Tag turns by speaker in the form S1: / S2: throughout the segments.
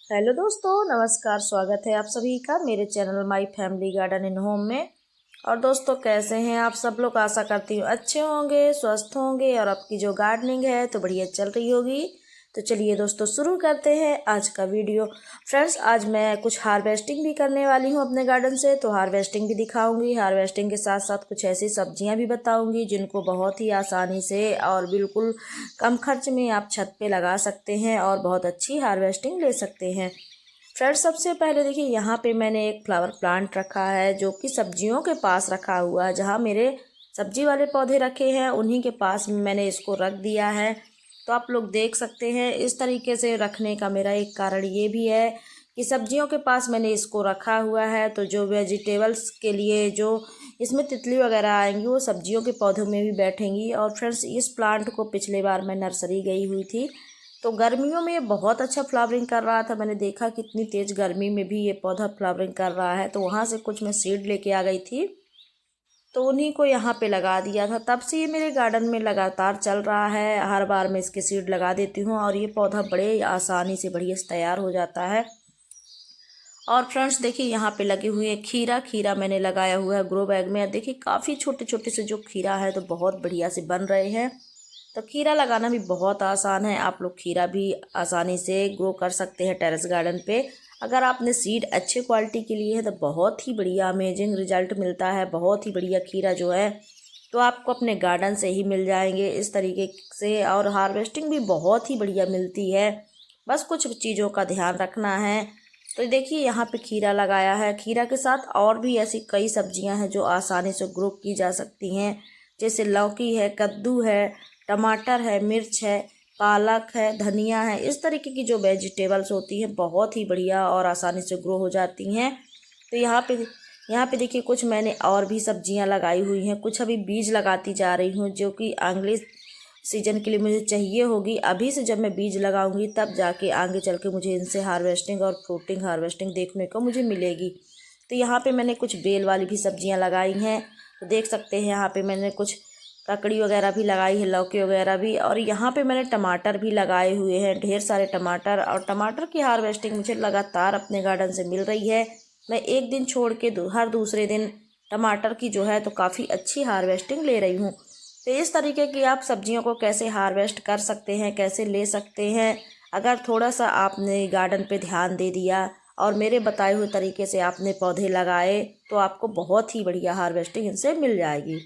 S1: Hello दोस्तों, नमस्कार। स्वागत है आप सभी का मेरे channel my family garden in home में। और दोस्तों, कैसे हैं आप सब लोग? आशा करती हूँ अच्छे होंगे, स्वस्थ होंगे और आपकी जो गार्डनिंग है तो बढ़िया चल रही होगी। तो चलिए दोस्तों, शुरू करते हैं आज का वीडियो। फ्रेंड्स, आज मैं कुछ हार्वेस्टिंग भी करने वाली हूँ अपने गार्डन से, तो हार्वेस्टिंग भी दिखाऊंगी। हार्वेस्टिंग के साथ साथ कुछ ऐसी सब्जियाँ भी बताऊंगी जिनको बहुत ही आसानी से और बिल्कुल कम खर्च में आप छत पे लगा सकते हैं और बहुत अच्छी हार्वेस्टिंग ले सकते हैं। फ्रेंड्स, सबसे पहले देखिए, यहाँ पे मैंने एक फ्लावर प्लांट रखा है जो कि सब्जियों के पास रखा हुआ है। जहाँ मेरे सब्जी वाले पौधे रखे हैं उन्हीं के पास मैंने इसको रख दिया है। तो आप लोग देख सकते हैं, इस तरीके से रखने का मेरा एक कारण ये भी है कि सब्जियों के पास मैंने इसको रखा हुआ है तो जो वेजिटेबल्स के लिए जो इसमें तितली वगैरह आएंगी वो सब्जियों के पौधों में भी बैठेंगी। और फ्रेंड्स, इस प्लांट को पिछले बार मैं नर्सरी गई हुई थी तो गर्मियों में ये बहुत अच्छा फ्लावरिंग कर रहा था। मैंने देखा कि इतनी तेज़ गर्मी में भी ये पौधा फ्लावरिंग कर रहा है, तो वहाँ से कुछ मैं सीड लेके आ गई थी तो उन्हीं को यहाँ पे लगा दिया था। तब से ये मेरे गार्डन में लगातार चल रहा है। हर बार मैं इसके सीड लगा देती हूँ और ये पौधा बड़े आसानी से बढ़िया से तैयार हो जाता है। और फ्रेंड्स देखिए, यहाँ पे लगे हुए हैं खीरा मैंने लगाया हुआ है ग्रो बैग में। देखिए, काफ़ी छोटे छोटे से जो खीरा है तो बहुत बढ़िया से बन रहे हैं। तो खीरा लगाना भी बहुत आसान है। आप लोग खीरा भी आसानी से ग्रो कर सकते हैं टेरेस गार्डन पे। अगर आपने सीड अच्छे क्वालिटी के लिए है तो बहुत ही बढ़िया अमेजिंग रिजल्ट मिलता है। बहुत ही बढ़िया खीरा जो है तो आपको अपने गार्डन से ही मिल जाएंगे इस तरीके से। और हार्वेस्टिंग भी बहुत ही बढ़िया मिलती है, बस कुछ चीज़ों का ध्यान रखना है। तो देखिए, यहाँ पे खीरा लगाया है। खीरा के साथ और भी ऐसी कई सब्जियां हैं जो आसानी से ग्रो की जा सकती हैं, जैसे लौकी है, कद्दू है, टमाटर है, मिर्च है, पालक है, धनिया है। इस तरीके की जो वेजिटेबल्स होती हैं बहुत ही बढ़िया और आसानी से ग्रो हो जाती हैं। तो यहाँ पे देखिए, कुछ मैंने और भी सब्जियां लगाई हुई हैं। कुछ अभी बीज लगाती जा रही हूँ जो कि अगले सीजन के लिए मुझे चाहिए होगी। अभी से जब मैं बीज लगाऊंगी तब जाके आगे चल के मुझे इनसे हार्वेस्टिंग और फ्रूटिंग हार्वेस्टिंग देखने को मुझे मिलेगी। तो यहाँ पे मैंने कुछ बेल वाली भी सब्जियां लगाई हैं। तो देख सकते हैं, यहाँ पे मैंने कुछ ककड़ी वगैरह भी लगाई है, लौकी वगैरह भी। और यहाँ पे मैंने टमाटर भी लगाए हुए हैं, ढेर सारे टमाटर। और टमाटर की हार्वेस्टिंग मुझे लगातार अपने गार्डन से मिल रही है। मैं एक दिन छोड़ के हर दूसरे दिन टमाटर की जो है तो काफ़ी अच्छी हार्वेस्टिंग ले रही हूँ। तो इस तरीके की आप सब्जियों को कैसे हार्वेस्ट कर सकते हैं, कैसे ले सकते हैं, अगर थोड़ा सा आपने गार्डन पे ध्यान दे दिया और मेरे बताए हुए तरीके से आपने पौधे लगाए तो आपको बहुत ही बढ़िया हार्वेस्टिंग इनसे मिल जाएगी।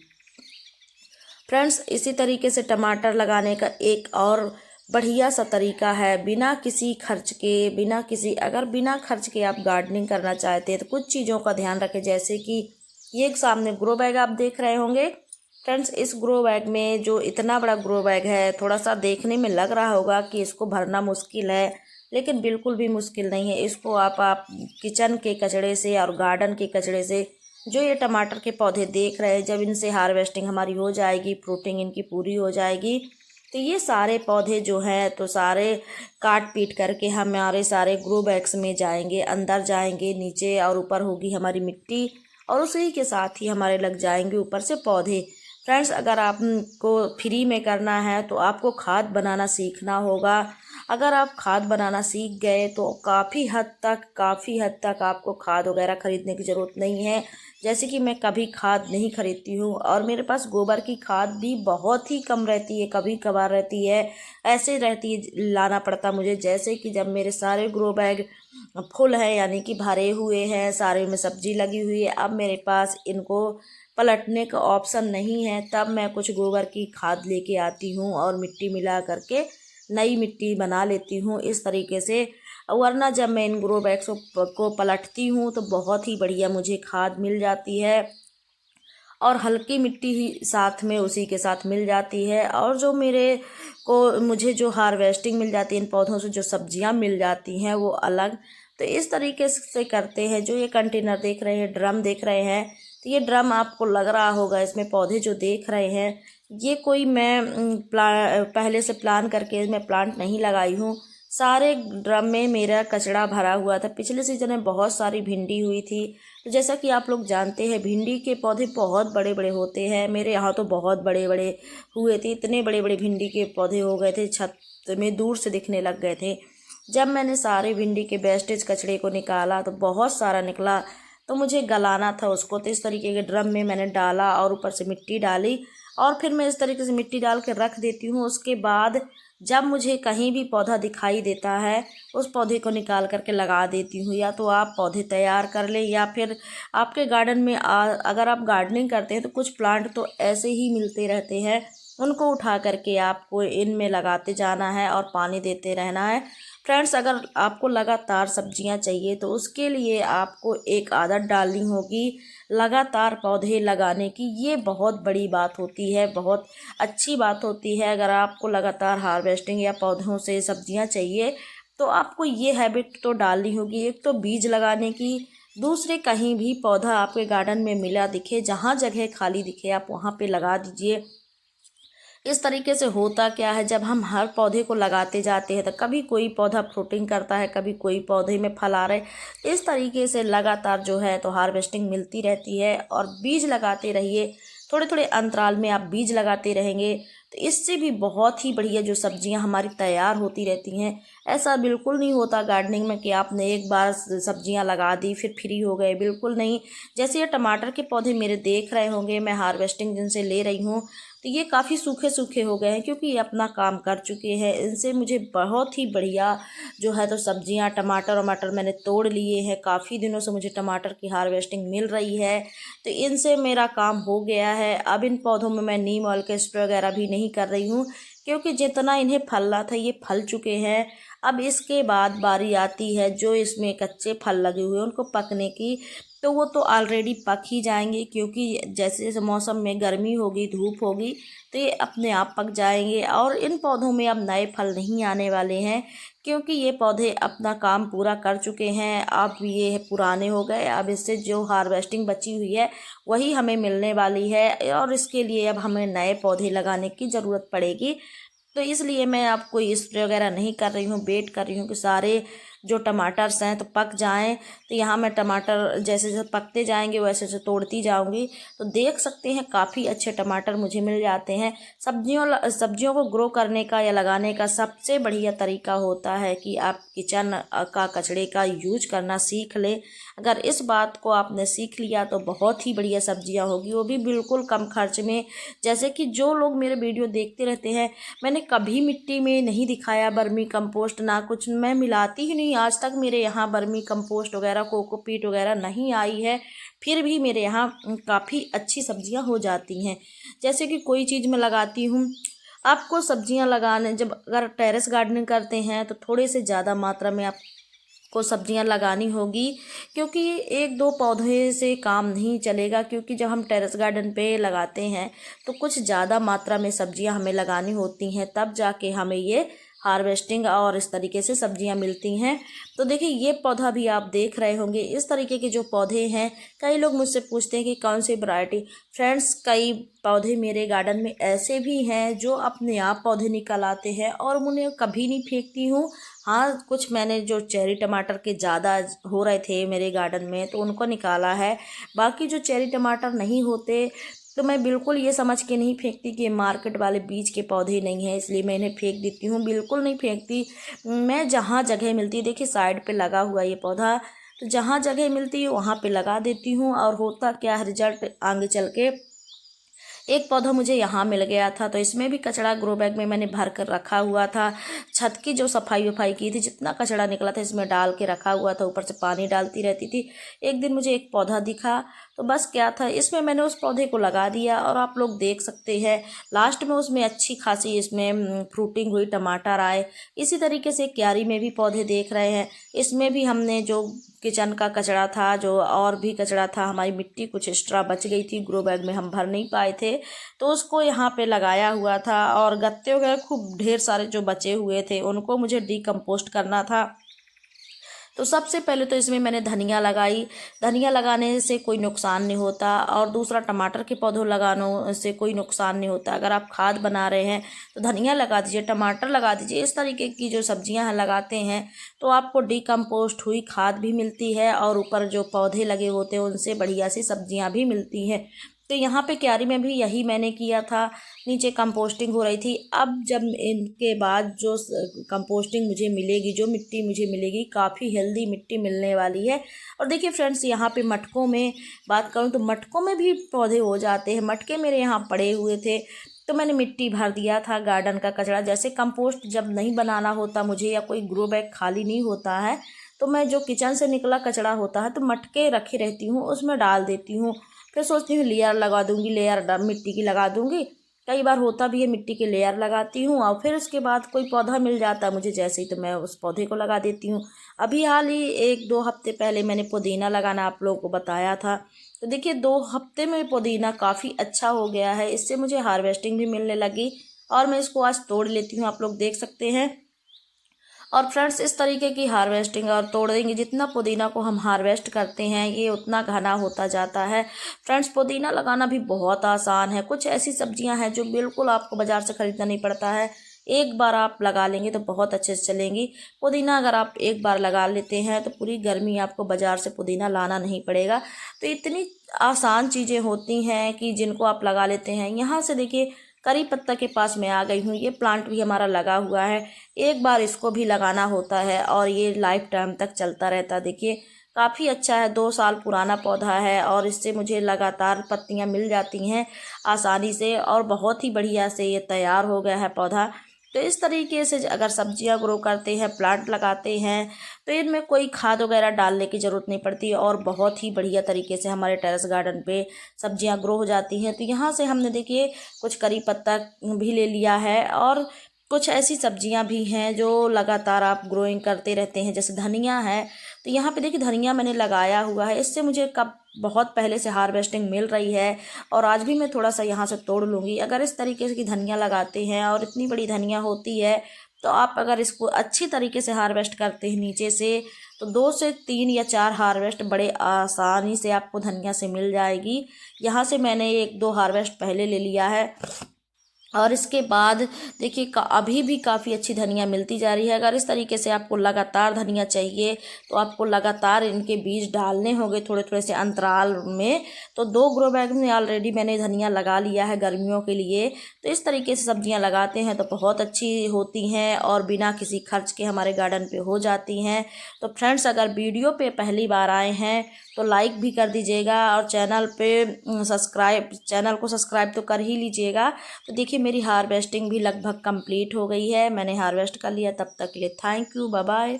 S1: फ्रेंड्स, इसी तरीके से टमाटर लगाने का एक और बढ़िया सा तरीका है, बिना किसी खर्च के, अगर बिना खर्च के आप गार्डनिंग करना चाहते हैं तो कुछ चीज़ों का ध्यान रखें। जैसे कि ये एक सामने ग्रो बैग आप देख रहे होंगे। फ्रेंड्स, इस ग्रो बैग में जो इतना बड़ा ग्रो बैग है, थोड़ा सा देखने में लग रहा होगा कि इसको भरना मुश्किल है, लेकिन बिल्कुल भी मुश्किल नहीं है। इसको आप किचन के कचड़े से और गार्डन के कचड़े से, जो ये टमाटर के पौधे देख रहे हैं, जब इनसे हार्वेस्टिंग हमारी हो जाएगी, फ्रूटिंग इनकी पूरी हो जाएगी, तो ये सारे पौधे जो हैं तो सारे काट पीट करके हमारे सारे ग्रो बैग्स में जाएंगे, अंदर जाएंगे नीचे, और ऊपर होगी हमारी मिट्टी और उसी के साथ ही हमारे लग जाएंगे ऊपर से पौधे। फ्रेंड्स, अगर आपको फ्री में करना है तो आपको खाद बनाना सीखना होगा। अगर आप खाद बनाना सीख गए तो काफ़ी हद तक आपको खाद वगैरह ख़रीदने की ज़रूरत नहीं है। जैसे कि मैं कभी खाद नहीं खरीदती हूँ और मेरे पास गोबर की खाद भी बहुत ही कम रहती है, कभी कभार रहती है, ऐसे रहती है लाना पड़ता मुझे। जैसे कि जब मेरे सारे ग्रो बैग फुल है, यानी कि भरे हुए हैं, सारे में सब्जी लगी हुई है, अब मेरे पास इनको पलटने का ऑप्शन नहीं है, तब मैं कुछ गोबर की खाद लेके आती हूँ और मिट्टी मिला करके नई मिट्टी बना लेती हूँ इस तरीके से। वरना जब मैं इन ग्रो बैग्स को पलटती हूँ तो बहुत ही बढ़िया मुझे खाद मिल जाती है और हल्की मिट्टी ही साथ में उसी के साथ मिल जाती है। और जो मुझे जो हार्वेस्टिंग मिल जाती है इन पौधों से, जो सब्जियां मिल जाती हैं वो अलग। तो इस तरीके से करते हैं। जो ये कंटेनर देख रहे हैं, ड्रम देख रहे हैं, तो ये ड्रम आपको लग रहा होगा इसमें पौधे जो देख रहे हैं, ये कोई मैं पहले से प्लान करके मैं प्लांट नहीं लगाई हूँ। सारे ड्रम में मेरा कचड़ा भरा हुआ था। पिछले सीजन में बहुत सारी भिंडी हुई थी। तो जैसा कि आप लोग जानते हैं, भिंडी के पौधे बहुत बड़े बड़े होते हैं। मेरे यहाँ तो बहुत बड़े बड़े हुए थे, इतने बड़े बड़े भिंडी के पौधे हो गए थे, छत में दूर से दिखने लग गए थे। जब मैंने सारे भिंडी के वेस्टेज कचड़े को निकाला तो बहुत सारा निकला, तो मुझे गलाना था उसको। तो इस तरीके के ड्रम में मैंने डाला और ऊपर से मिट्टी डाली और फिर मैं इस तरीके से मिट्टी डाल के रख देती हूँ। उसके बाद जब मुझे कहीं भी पौधा दिखाई देता है उस पौधे को निकाल करके लगा देती हूँ। या तो आप पौधे तैयार कर लें या फिर आपके गार्डन में अगर आप गार्डनिंग करते हैं तो कुछ प्लांट तो ऐसे ही मिलते रहते हैं, उनको उठा करके आपको इनमें लगाते जाना है और पानी देते रहना है। फ्रेंड्स, अगर आपको लगातार सब्जियां चाहिए तो उसके लिए आपको एक आदत डालनी होगी लगातार पौधे लगाने की। ये बहुत बड़ी बात होती है, बहुत अच्छी बात होती है। अगर आपको लगातार हार्वेस्टिंग या पौधों से सब्जियां चाहिए तो आपको ये हैबिट तो डालनी होगी। एक तो बीज लगाने की, दूसरे कहीं भी पौधा आपके गार्डन में मिला दिखे, जहाँ जगह खाली दिखे आप वहाँ पे लगा दीजिए। इस तरीके से होता क्या है, जब हम हर पौधे को लगाते जाते हैं तो कभी कोई पौधा फ्रूटिंग करता है, कभी कोई पौधे में फल आ रहे। इस तरीके से लगातार जो है तो हार्वेस्टिंग मिलती रहती है। और बीज लगाते रहिए, थोड़े थोड़े अंतराल में आप बीज लगाते रहेंगे तो इससे भी बहुत ही बढ़िया जो सब्जियां हमारी तैयार होती रहती हैं। ऐसा बिल्कुल नहीं होता गार्डनिंग में कि आपने एक बार सब्जियां लगा दी फिर फ्री हो गए, बिल्कुल नहीं। जैसे ये टमाटर के पौधे मेरे देख रहे होंगे, मैं हार्वेस्टिंग जिनसे ले रही हूँ तो ये काफ़ी सूखे सूखे हो गए हैं क्योंकि ये अपना काम कर चुके हैं। इनसे मुझे बहुत ही बढ़िया जो है तो सब्जियां, टमाटर और मटर मैंने तोड़ लिए हैं। काफ़ी दिनों से मुझे टमाटर की हार्वेस्टिंग मिल रही है तो इनसे मेरा काम हो गया है। अब इन पौधों में मैं नीम ऑयल के स्प्रे वगैरह भी नहीं कर रही हूँ क्योंकि जितना इन्हें फलना था ये फल चुके हैं। अब इसके बाद बारी आती है जो इसमें कच्चे फल लगे हुए हैं उनको पकने की, तो वो तो ऑलरेडी पक ही जाएंगे क्योंकि जैसे जैसे मौसम में गर्मी होगी, धूप होगी तो ये अपने आप पक जाएंगे। और इन पौधों में अब नए फल नहीं आने वाले हैं क्योंकि ये पौधे अपना काम पूरा कर चुके हैं। अब ये पुराने हो गए, अब इससे जो हार्वेस्टिंग बची हुई है वही हमें मिलने वाली है और इसके लिए अब हमें नए पौधे लगाने की ज़रूरत पड़ेगी। तो इसलिए मैं आपको स्प्रे वगैरह नहीं कर रही हूँ, वेट कर रही हूँ कि सारे जो टमाटर्स हैं तो पक जाएं। तो यहाँ मैं टमाटर जैसे जैसे पकते जाएंगे वैसे वैसे तोड़ती जाऊंगी। तो देख सकते हैं काफ़ी अच्छे टमाटर मुझे मिल जाते हैं। सब्जियों को ग्रो करने का या लगाने का सबसे बढ़िया तरीका होता है कि आप किचन का कचड़े का यूज करना सीख लें। अगर इस बात को आपने सीख लिया तो बहुत ही बढ़िया सब्जियां होगी, वो भी बिल्कुल कम खर्च में। जैसे कि जो लोग मेरे वीडियो देखते रहते हैं, मैंने कभी मिट्टी में नहीं दिखाया वर्मी कंपोस्ट, ना कुछ मैं मिलाती ही नहीं। आज तक मेरे यहाँ वर्मी कंपोस्ट वगैरह, कोकोपीट वगैरह नहीं आई है, फिर भी मेरे यहाँ काफ़ी अच्छी सब्जियां हो जाती हैं। जैसे कि कोई चीज़ मैं लगाती हूँ, आपको सब्जियां लगाने जब अगर टेरेस गार्डनिंग करते हैं तो थोड़े से ज़्यादा मात्रा में आपको सब्जियां लगानी होगी क्योंकि एक दो पौधे से काम नहीं चलेगा। क्योंकि जब हम टेरेस गार्डन पे लगाते हैं तो कुछ ज़्यादा मात्रा में सब्जियां हमें लगानी होती हैं, तब जाके हमें ये हार्वेस्टिंग और इस तरीके से सब्जियां मिलती हैं। तो देखिए ये पौधा भी आप देख रहे होंगे, इस तरीके के जो पौधे हैं। कई लोग मुझसे पूछते हैं कि कौन सी वैरायटी। फ्रेंड्स, कई पौधे मेरे गार्डन में ऐसे भी हैं जो अपने आप पौधे निकल आते हैं और उन्हें कभी नहीं फेंकती हूँ। हाँ, कुछ मैंने जो चेरी टमाटर के ज़्यादा हो रहे थे मेरे गार्डन में तो उनको निकाला है। बाकी जो चेरी टमाटर नहीं होते तो मैं बिल्कुल ये समझ के नहीं फेंकती कि ये मार्केट वाले बीज के पौधे नहीं हैं इसलिए मैं इन्हें फेंक देती हूँ, बिल्कुल नहीं फेंकती। मैं जहाँ जगह मिलती है, देखिए साइड पे लगा हुआ ये पौधा, तो जहाँ जगह मिलती है वहाँ पे लगा देती हूँ। और होता क्या है, रिजल्ट आगे चल के एक पौधा मुझे यहाँ मिल गया था तो इसमें भी कचड़ा ग्रो बैग में मैंने भर कर रखा हुआ था। छत की जो सफाई वफाई की थी, जितना कचड़ा निकला था इसमें डाल के रखा हुआ था, ऊपर से पानी डालती रहती थी। एक दिन मुझे एक पौधा दिखा तो बस क्या था, इसमें मैंने उस पौधे को लगा दिया और आप लोग देख सकते हैं लास्ट में उसमें अच्छी खासी इसमें फ्रूटिंग हुई, टमाटर आए। इसी तरीके से क्यारी में भी पौधे देख रहे हैं, इसमें भी हमने जो किचन का कचरा था, जो और भी कचरा था, हमारी मिट्टी कुछ एक्स्ट्रा बच गई थी, ग्रो बैग में हम भर नहीं पाए थे तो उसको यहाँ पे लगाया हुआ था। और गत्ते वगैरह खूब ढेर सारे जो बचे हुए थे उनको मुझे डिकम्पोस्ट करना था। तो सबसे पहले तो इसमें मैंने धनिया लगाई। धनिया लगाने से कोई नुकसान नहीं होता और दूसरा टमाटर के पौधों लगाने से कोई नुकसान नहीं होता। अगर आप खाद बना रहे हैं तो धनिया लगा दीजिए, टमाटर लगा दीजिए। इस तरीके की जो सब्जियां हैं लगाते हैं तो आपको डिकम्पोस्ट हुई खाद भी मिलती है और ऊपर जो पौधे लगे होते हैं उनसे बढ़िया सी सब्जियां भी मिलती हैं। तो यहाँ पे क्यारी में भी यही मैंने किया था, नीचे कंपोस्टिंग हो रही थी। अब जब इनके बाद जो कंपोस्टिंग मुझे मिलेगी, जो मिट्टी मुझे मिलेगी, काफ़ी हेल्दी मिट्टी मिलने वाली है। और देखिए फ्रेंड्स, यहाँ पे मटकों में बात करूँ तो मटकों में भी पौधे हो जाते हैं। मटके मेरे यहाँ पड़े हुए थे तो मैंने मिट्टी भर दिया था, गार्डन का कचरा। जैसे कंपोस्ट जब नहीं बनाना होता मुझे या कोई ग्रो बैग खाली नहीं होता है तो मैं जो किचन से निकला कचरा होता है तो मटके रखे रहती हूँ, उसमें डाल देती हूँ। फिर सोचती हूँ लेयर लगा दूँगी, लेयर मिट्टी की लगा दूँगी। कई बार होता भी है मिट्टी के लेयर लगाती हूँ और फिर उसके बाद कोई पौधा मिल जाता है मुझे जैसे ही, तो मैं उस पौधे को लगा देती हूँ। अभी हाल ही 1-2 हफ्ते पहले मैंने पुदीना लगाना आप लोगों को बताया था। तो देखिए 2 हफ्ते में पुदीना काफ़ी अच्छा हो गया है, इससे मुझे हार्वेस्टिंग भी मिलने लगी और मैं इसको आज तोड़ लेती हूँ, आप लोग देख सकते हैं। और फ्रेंड्स, इस तरीके की हार्वेस्टिंग और तोड़ देंगे, जितना पुदीना को हम हार्वेस्ट करते हैं ये उतना घना होता जाता है। फ्रेंड्स, पुदीना लगाना भी बहुत आसान है। कुछ ऐसी सब्जियां हैं जो बिल्कुल आपको बाज़ार से ख़रीदना नहीं पड़ता है, एक बार आप लगा लेंगे तो बहुत अच्छे से चलेंगी। पुदीना अगर आप एक बार लगा लेते हैं तो पूरी गर्मी आपको बाज़ार से पुदीना लाना नहीं पड़ेगा। तो इतनी आसान चीज़ें होती हैं कि जिनको आप लगा लेते हैं। यहाँ से देखिए करी पत्ता के पास मैं आ गई हूँ, ये प्लांट भी हमारा लगा हुआ है। एक बार इसको भी लगाना होता है और ये लाइफ टाइम तक चलता रहता है। देखिए काफ़ी अच्छा है, 2 साल पुराना पौधा है और इससे मुझे लगातार पत्तियां मिल जाती हैं आसानी से और बहुत ही बढ़िया से ये तैयार हो गया है पौधा। तो इस तरीके से अगर सब्जियां ग्रो करते हैं, प्लांट लगाते हैं तो इनमें कोई खाद वगैरह डालने की ज़रूरत नहीं पड़ती और बहुत ही बढ़िया तरीके से हमारे टेरेस गार्डन पे सब्जियां ग्रो हो जाती हैं। तो यहाँ से हमने देखिए कुछ करी पत्ता भी ले लिया है और कुछ ऐसी सब्जियां भी हैं जो लगातार आप ग्रोइंग करते रहते हैं, जैसे धनिया है। तो यहाँ पे देखिए धनिया मैंने लगाया हुआ है, इससे मुझे कब बहुत पहले से हार्वेस्टिंग मिल रही है और आज भी मैं थोड़ा सा यहाँ से तोड़ लूँगी। अगर इस तरीके से की धनिया लगाते हैं और इतनी बड़ी धनिया होती है तो आप अगर इसको अच्छी तरीके से हार्वेस्ट करते हैं नीचे से तो 2 से 3 या 4 हार्वेस्ट बड़े आसानी से आपको धनिया से मिल जाएगी। यहाँ से मैंने 1-2 हार्वेस्ट पहले ले लिया है और इसके बाद देखिए अभी भी काफ़ी अच्छी धनिया मिलती जा रही है। अगर इस तरीके से आपको लगातार धनिया चाहिए तो आपको लगातार इनके बीज डालने होंगे थोड़े थोड़े से अंतराल में। तो 2 ग्रो बैग में ऑलरेडी मैंने धनिया लगा लिया है गर्मियों के लिए। तो इस तरीके से सब्जियां लगाते हैं तो बहुत अच्छी होती हैं और बिना किसी खर्च के हमारे गार्डन पे हो जाती हैं। तो फ्रेंड्स, अगर वीडियो पे पहली बार आए हैं तो लाइक भी कर दीजिएगा और चैनल को सब्सक्राइब तो कर ही लीजिएगा। तो देखिए मेरी हार्वेस्टिंग भी लगभग कंप्लीट हो गई है, मैंने हार्वेस्ट कर लिया। तब तक के लिए थैंक यू, बाय बाय।